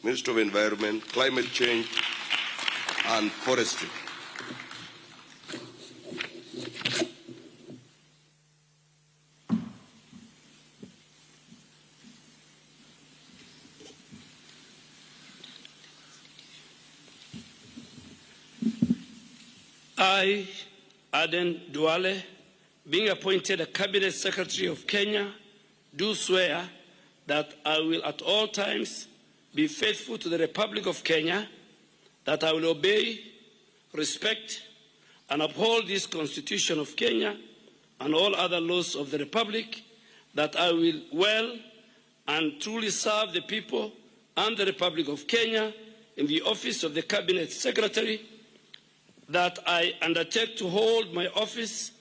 Minister of Environment, Climate Change and Forestry. I, Aden Duale, being appointed a Cabinet Secretary of Kenya, do swear that I will at all times be faithful to the Republic of Kenya, that I will obey, respect, and uphold this Constitution of Kenya and all other laws of the Republic, that I will well and truly serve the people and the Republic of Kenya in the office of the Cabinet Secretary, that I undertake to hold my office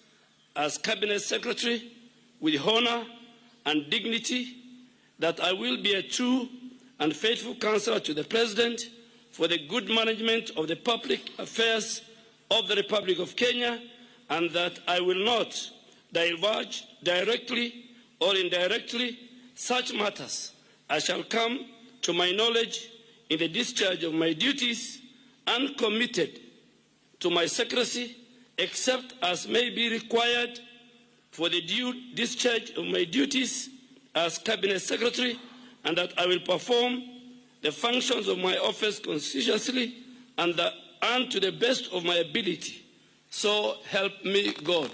as Cabinet Secretary with honor and dignity, that I will be a true and faithful counselor to the President for the good management of the public affairs of the Republic of Kenya, and that I will not divulge directly or indirectly such matters as shall come to my knowledge in the discharge of my duties, and committed to my secrecy, except as may be required for the due discharge of my duties as Cabinet Secretary, and that I will perform the functions of my office conscientiously and to the best of my ability. So help me God.